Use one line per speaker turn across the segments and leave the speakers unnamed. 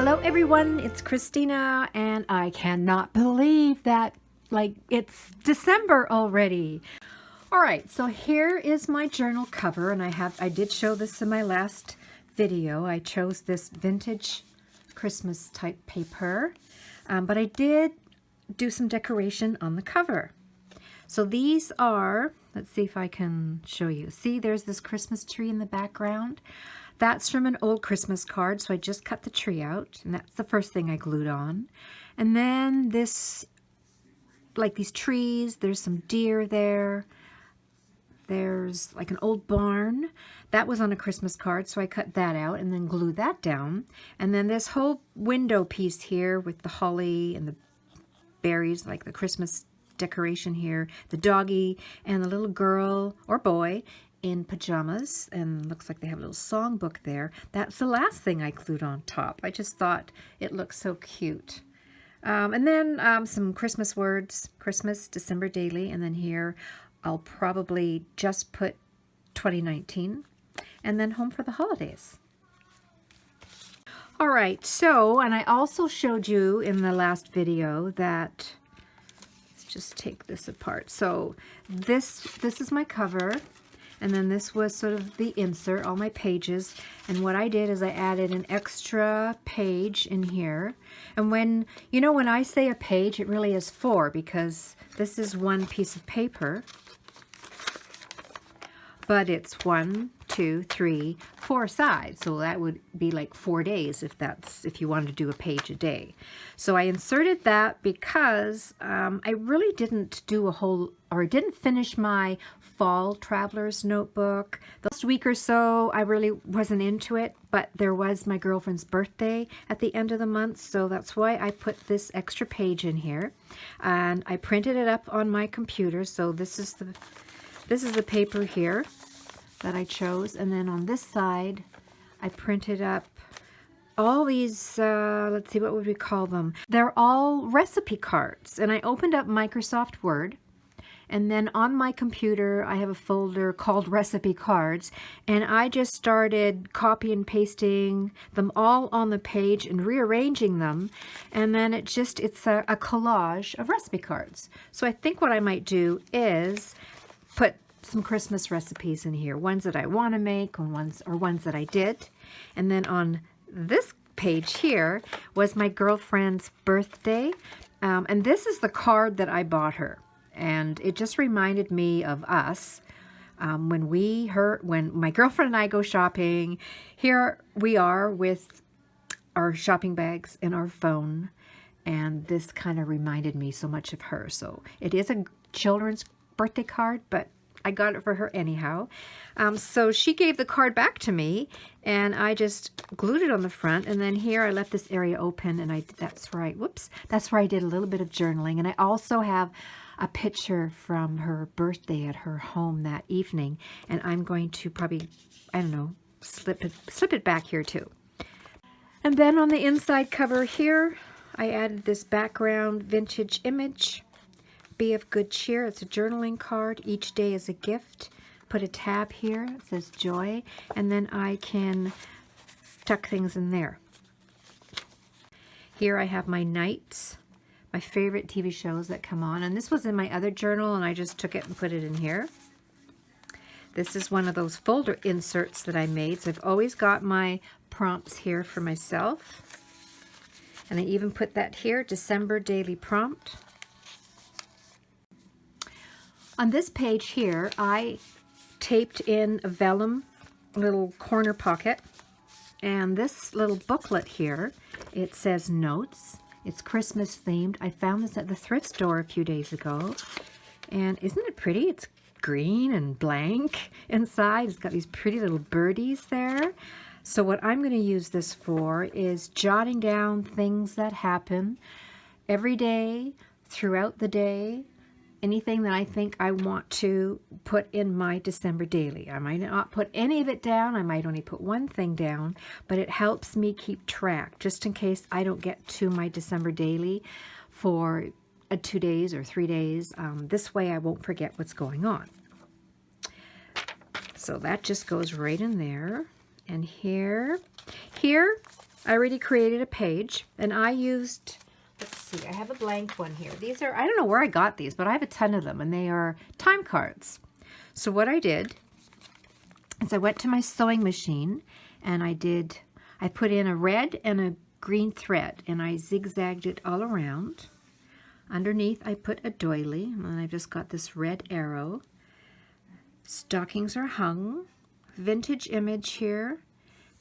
Hello everyone, it's Christina, and I cannot believe that it's December already. All right, so here is my journal cover, and I did show this in my last video. I chose this vintage Christmas type paper, but I did do some decoration on the cover. So these are, let's see if I can show you. See, there's this Christmas tree in the background. That's from an old Christmas card, so I just cut the tree out, and that's the first thing I glued on. And then this, like these trees, there's some deer there. There's like an old barn. That was on a Christmas card, so I cut that out and then glued that down. And then this whole window piece here with the holly and the berries, like the Christmas decoration here, the doggy and the little girl or boy in pajamas, and looks like they have a little songbook there. That's the last thing I glued on top. I just thought it looked so cute. And then some Christmas words, Christmas, December daily, and then here I'll probably just put 2019, and then home for the holidays. All right, so, and I also showed you in the last video that, let's just take this apart. So this is my cover. And then this was sort of the insert, all my pages. And what I did is I added an extra page in here. And when I say a page, it really is 4, because this is one piece of paper. But it's 1, 2, 3, 4 sides. So that would be like 4 days if you wanted to do a page a day. So I inserted that because I really didn't didn't finish my fall traveler's notebook. The last week or so, I really wasn't into it, but there was my girlfriend's birthday at the end of the month, so that's why I put this extra page in here. And I printed it up on my computer, so this is the paper here that I chose. And then on this side, I printed up all these, let's see, what would we call them? They're all recipe cards. And I opened up Microsoft Word. And then on my computer, I have a folder called Recipe Cards, and I just started copy and pasting them all on the page and rearranging them. And then it's a collage of recipe cards. So I think what I might do is put some Christmas recipes in here, ones that I want to make or ones that I did. And then on this page here was my girlfriend's birthday. And this is the card that I bought her. And it just reminded me of us when my girlfriend and I go shopping. Here we are with our shopping bags and our phone, and this kind of reminded me so much of her. So it is a children's birthday card, but I got it for her anyhow. So she gave the card back to me, and I just glued it on the front. And then here I left this area open, and that's where I did a little bit of journaling. And I also have a picture from her birthday at her home that evening, and I'm going to probably, I don't know, slip it back here too. And then on the inside cover here, I added this background vintage image. Be of good cheer. It's a journaling card. Each day is a gift. Put a tab here. It says joy, and then I can tuck things in there. Here I have my nights, my favorite TV shows that come on. And this was in my other journal, and I just took it and put it in here. This is one of those folder inserts that I made. So I've always got my prompts here for myself. And I even put that here, December daily prompt. On this page here, I taped in a vellum little corner pocket. And this little booklet here, it says notes. It's Christmas themed. I found this at the thrift store a few days ago. And isn't it pretty? It's green and blank inside. It's got these pretty little birdies there. So what I'm going to use this for is jotting down things that happen every day, throughout the day. Anything that I think I want to put in my December daily. I might not put any of it down. I might only put one thing down, but it helps me keep track just in case I don't get to my December daily for 2 days or 3 days. This way I won't forget what's going on. So that just goes right in there. And here I already created a page, and I used, let's see, I have a blank one here. These are, I don't know where I got these, but I have a ton of them, and they are time cards. So what I did is I went to my sewing machine, and I put in a red and a green thread, and I zigzagged it all around. Underneath, I put a doily, and I've just got this red arrow. Stockings are hung, vintage image here,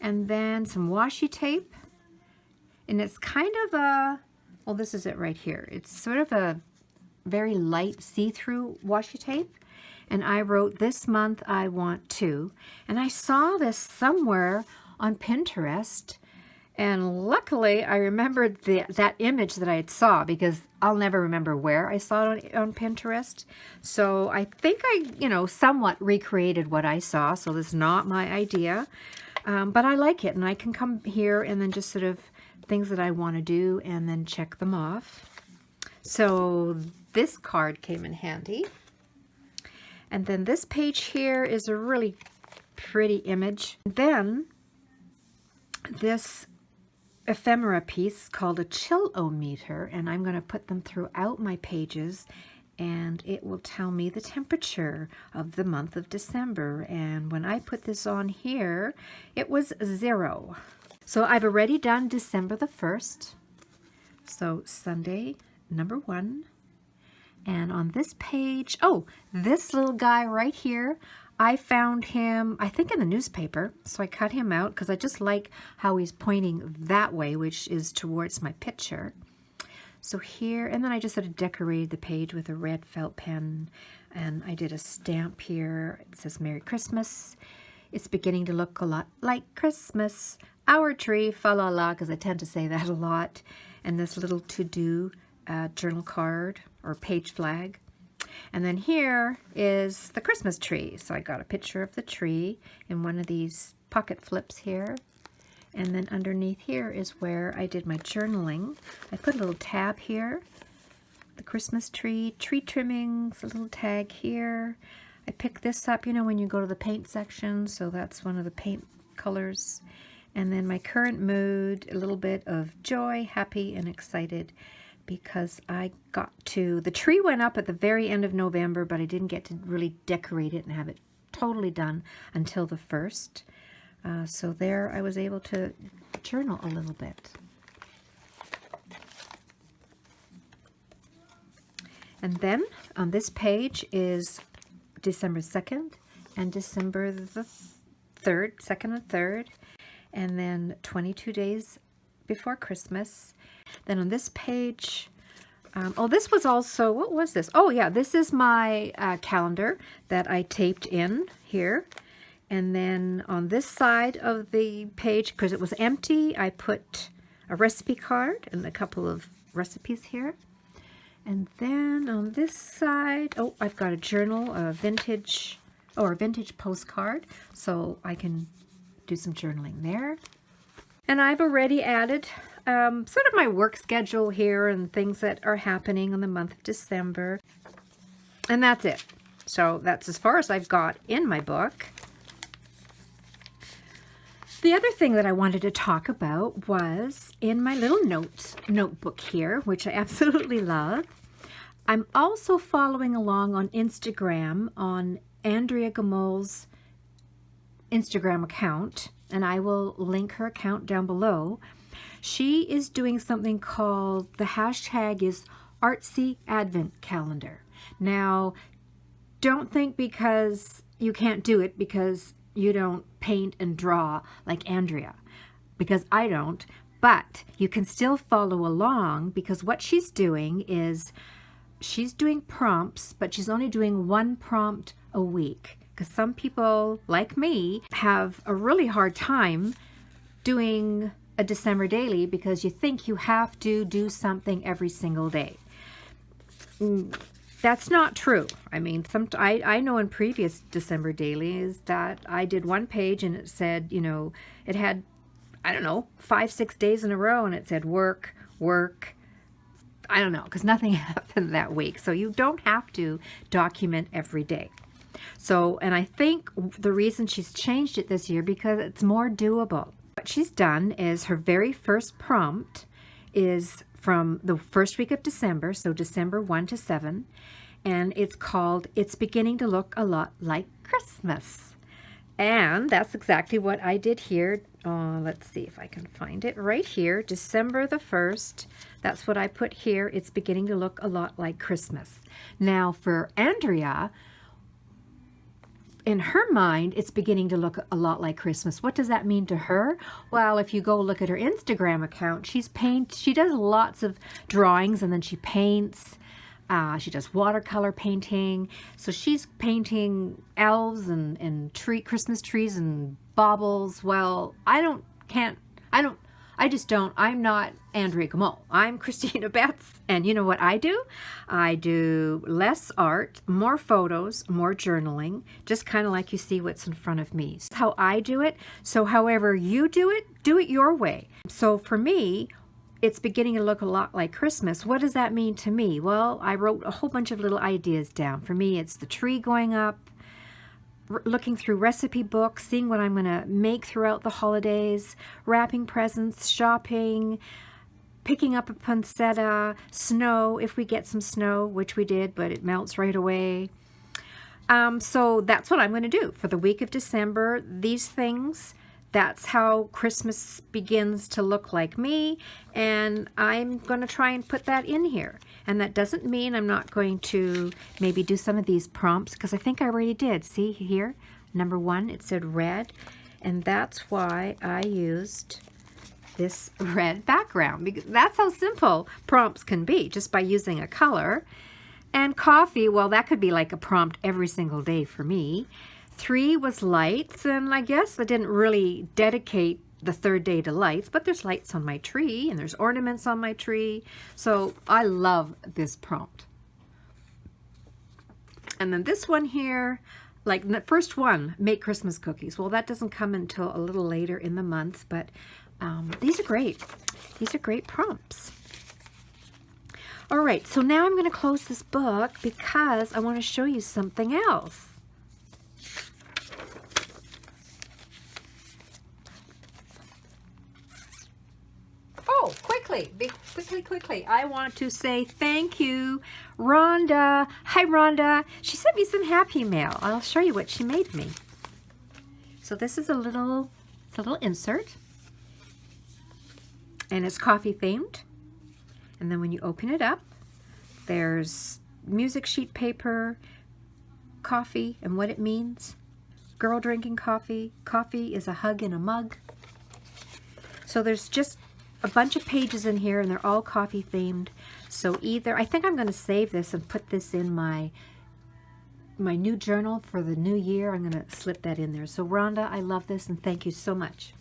and then some washi tape. And it's kind of a, well, this is it right here. It's sort of a very light see-through washi tape. And I wrote, "This month I want to." And I saw this somewhere on Pinterest. And luckily, I remembered that image that I saw, because I'll never remember where I saw it on Pinterest. So I think I, somewhat recreated what I saw. So this is not my idea. But I like it. And I can come here and then just sort of things that I want to do and then check them off. So this card came in handy. And then this page here is a really pretty image. Then this ephemera piece called a chill-o-meter, and I'm going to put them throughout my pages, and it will tell me the temperature of the month of December. And when I put this on here, it was 0. So I've already done December the 1st. So Sunday, number 1. And on this page, oh, this little guy right here, I found him, I think, in the newspaper. So I cut him out because I just like how he's pointing that way, which is towards my picture. So here, and then I just sort of decorated the page with a red felt pen, and I did a stamp here. It says Merry Christmas. It's beginning to look a lot like Christmas. Our tree, fa la la, because I tend to say that a lot. And this little to-do journal card or page flag. And then here is the Christmas tree. So I got a picture of the tree in one of these pocket flips here. And then underneath here is where I did my journaling. I put a little tab here. The Christmas tree, tree trimmings, a little tag here. I picked this up, when you go to the paint section. So that's one of the paint colors. And then my current mood, a little bit of joy, happy, and excited, because I got to, the tree went up at the very end of November, but I didn't get to really decorate it and have it totally done until the 1st. So there I was able to journal a little bit. And then on this page is December 2nd and December the 3rd, 2nd and 3rd, and then 22 days before Christmas. Then on this page, oh, this was also, what was this? Oh yeah, this is my calendar that I taped in here. And then on this side of the page, because it was empty, I put a recipe card and a couple of recipes here. And then on this side, oh, I've got a journal, a vintage postcard, so I can do some journaling there. And I've already added sort of my work schedule here and things that are happening in the month of December. And that's it. So that's as far as I've got in my book. The other thing that I wanted to talk about was in my little notebook here, which I absolutely love. I'm also following along on Instagram on Andrea Gamol's Instagram account, and I will link her account down below. She is doing something called, the hashtag is Artsy Advent Calendar. Now, don't think because you can't do it because you don't paint and draw like Andrea, because I don't, but you can still follow along, because what she's doing is she's doing prompts, but she's only doing 1 prompt a week, because some people like me have a really hard time doing a December daily because you think you have to do something every single day. That's not true. I mean, I know in previous December dailies that I did 1 page and it said, it had, I don't know, 5-6 days in a row, and it said work, I don't know, because nothing happened that week. So you don't have to document every day. So, and I think the reason she's changed it this year because it's more doable. What she's done is her very first prompt is from the first week of December, so December 1 to 7, and it's called It's Beginning to Look a Lot Like Christmas. And that's exactly what I did here. Let's see if I can find it right here. December the 1st. That's what I put here. It's beginning to look a lot like Christmas. Now for Andrea, in her mind, it's beginning to look a lot like Christmas. What does that mean to her? Well, if you go look at her Instagram account, she does lots of drawings, and then she paints. She does watercolor painting. So she's painting elves and Christmas trees and baubles. Well, I'm not Andrea Gameau. I'm Christina Betts, and you know what I do? I do less art, more photos, more journaling, just kind of like you see what's in front of me. That's how I do it. So however you do it your way. So for me, it's beginning to look a lot like Christmas. What does that mean to me? Well, I wrote a whole bunch of little ideas down. For me, it's the tree going up, looking through recipe books, seeing what I'm going to make throughout the holidays, wrapping presents, shopping, picking up a poinsettia, snow, if we get some snow, which we did, but it melts right away. So that's what I'm going to do for the week of December. These things, that's how Christmas begins to look like me, and I'm going to try and put that in here. And that doesn't mean I'm not going to maybe do some of these prompts, because I think I already did. See here, number 1, it said red, and that's why I used this red background, because that's how simple prompts can be, just by using a color. And coffee, well, that could be like a prompt every single day for me. 3 was lights, and I guess I didn't really dedicate the 3rd day to lights, but there's lights on my tree and there's ornaments on my tree. So I love this prompt. And then this one here, like the first one, make Christmas cookies. Well, that doesn't come until a little later in the month, but these are great. These are great prompts. All right, so now I'm going to close this book because I want to show you something else. Oh, quickly. I want to say thank you, Rhonda. Hi, Rhonda. She sent me some happy mail. I'll show you what she made me. So this is a little insert, and it's coffee themed. And then when you open it up, there's music sheet paper, coffee, and what it means. Girl drinking coffee. Coffee is a hug in a mug. So there's just a bunch of pages in here, and they're all coffee themed. So either, I think I'm going to save this and put this in my new journal for the new year. I'm going to slip that in there. So Rhonda, I love this, and thank you so much.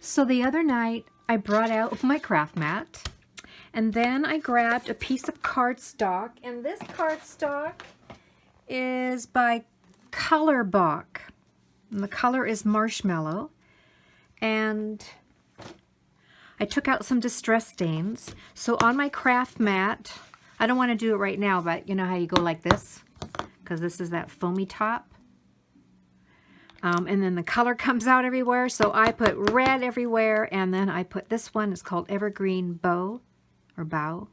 So the other night, I brought out my craft mat, and then I grabbed a piece of cardstock, and this cardstock is by Colorbach, and the color is marshmallow, and I took out some distress stains. So on my craft mat, I don't want to do it right now, but you know how you go like this? Because this is that foamy top. And then the color comes out everywhere. So I put red everywhere, and then I put this one. It's called Evergreen Bow, or Bow.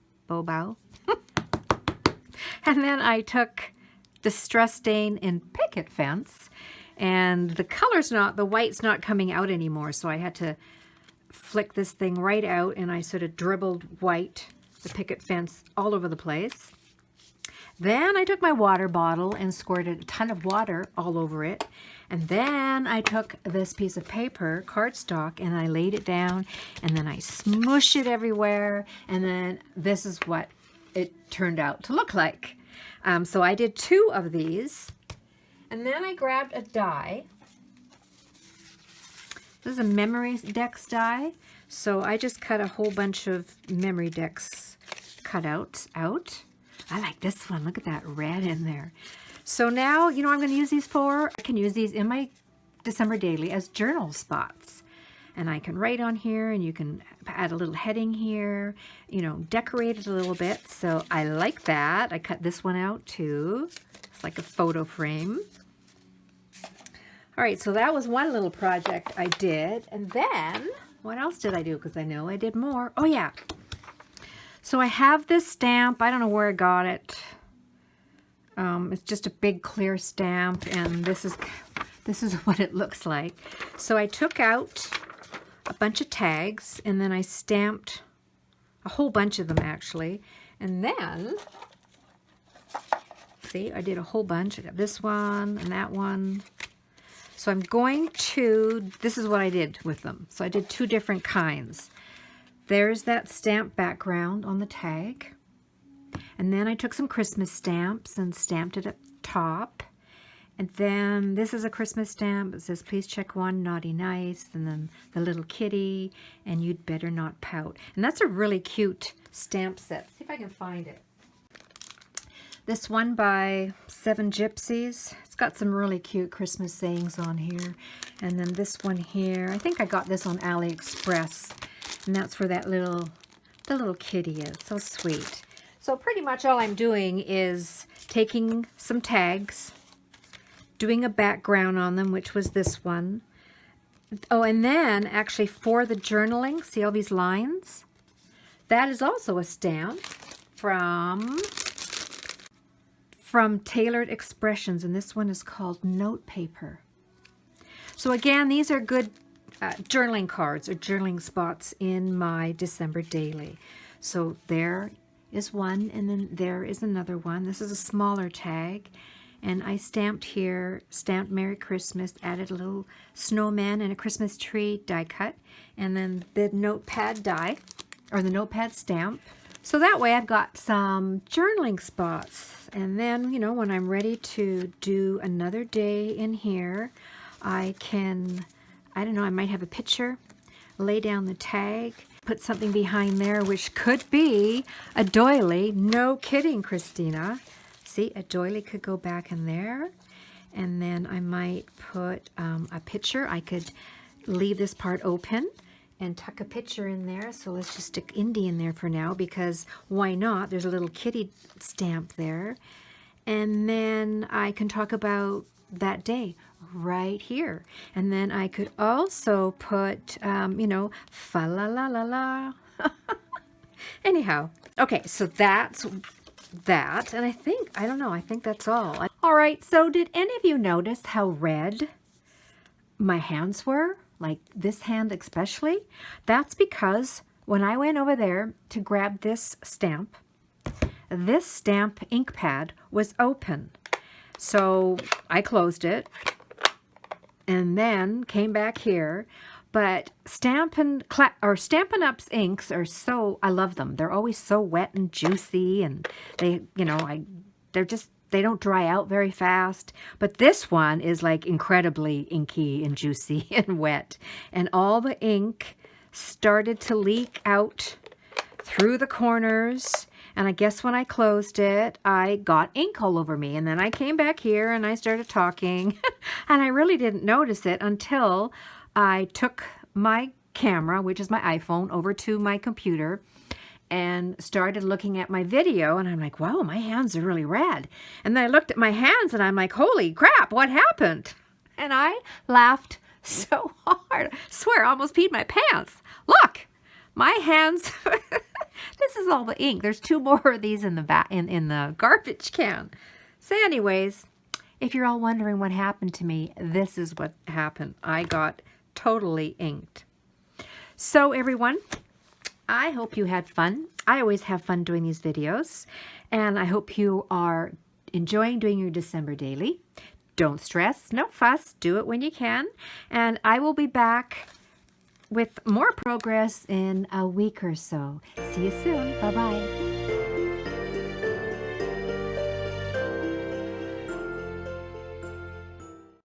And then I took distress stain in Picket Fence, and the white's not coming out anymore. So I had to flick this thing right out, and I sort of dribbled white, the Picket Fence, all over the place. Then I took my water bottle and squirted a ton of water all over it. And then I took this piece of paper, cardstock, and I laid it down, and then I smushed it everywhere, and then this is what it turned out to look like. So I did 2 of these, and then I grabbed a die. This is a memory decks die. So I just cut a whole bunch of memory decks cutouts out. I like this one. Look at that red in there. So now, you know what I'm going to use these for? I can use these in my December daily as journal spots. And I can write on here, and you can add a little heading here, you know, decorate it a little bit. So I like that. I cut this one out too. It's like a photo frame. All right, so that was one little project I did. And then, what else did I do? Because I know I did more. Oh, yeah. So I have this stamp. I don't know where I got it. It's just a big clear stamp, and this is what it looks like. So I took out a bunch of tags, and then I stamped a whole bunch of them, actually. And then, see, I did a whole bunch. I got this one and that one. So I'm going to, this is what I did with them. So I did two different kinds. There's that stamp background on the tag. And then I took some Christmas stamps and stamped it up top. And then this is a Christmas stamp. It says, please check one, naughty nice. And then the little kitty, and you'd better not pout. And that's a really cute stamp set. See if I can find it. This one by 7 Gypsies. It's got some really cute Christmas sayings on here. And then this one here. I think I got this on AliExpress. And that's where that the little kitty is. So sweet. So pretty much all I'm doing is taking some tags, doing a background on them, which was this one. Oh, and then actually for the journaling, see all these lines? That is also a stamp from Tailored Expressions, and this one is called Note Paper. So again, these are good journaling cards or journaling spots in my December daily. So there is one, and then there is another one. This is a smaller tag, and I stamped here, stamped Merry Christmas, added a little snowman and a Christmas tree die cut, and then the notepad die, or the notepad stamp. So that way I've got some journaling spots, and then, you know, when I'm ready to do another day in here, I can, I don't know, I might have a picture, lay down the tag, put something behind there, which could be a doily. No kidding, Christina. See, a doily could go back in there. And then I might put a picture. I could leave this part open and tuck a picture in there. So let's just stick Indy in there for now, because why not? There's a little kitty stamp there. And then I can talk about that day right here. And then I could also put, you know, fa la la la la. Anyhow, okay, so that's that. And I think, I don't know, I think that's all. All right, so did any of you notice how red my hands were? Like this hand especially? That's because when I went over there to grab this stamp ink pad was open. So I closed it and then came back here. But Stampin' Up's inks are so, I love them. They're always so wet and juicy, and they, you know, they don't dry out very fast. But this one is like incredibly inky and juicy and wet. And all the ink started to leak out through the corners. And I guess when I closed it, I got ink all over me. And then I came back here and I started talking. And I really didn't notice it until I took my camera, which is my iPhone, over to my computer and started looking at my video. And I'm like, wow, my hands are really red. And then I looked at my hands and I'm like, holy crap, what happened? And I laughed so hard. I swear, I almost peed my pants. Look, my hands... This is all the ink. There's 2 more of these in the in the garbage can. So anyways, if you're all wondering what happened to me, this is what happened. I got totally inked. So everyone, I hope you had fun. I always have fun doing these videos, and I hope you are enjoying doing your December daily. Don't stress, no fuss, do it when you can, and I will be back with more progress in a week or so. See you soon. Bye-bye.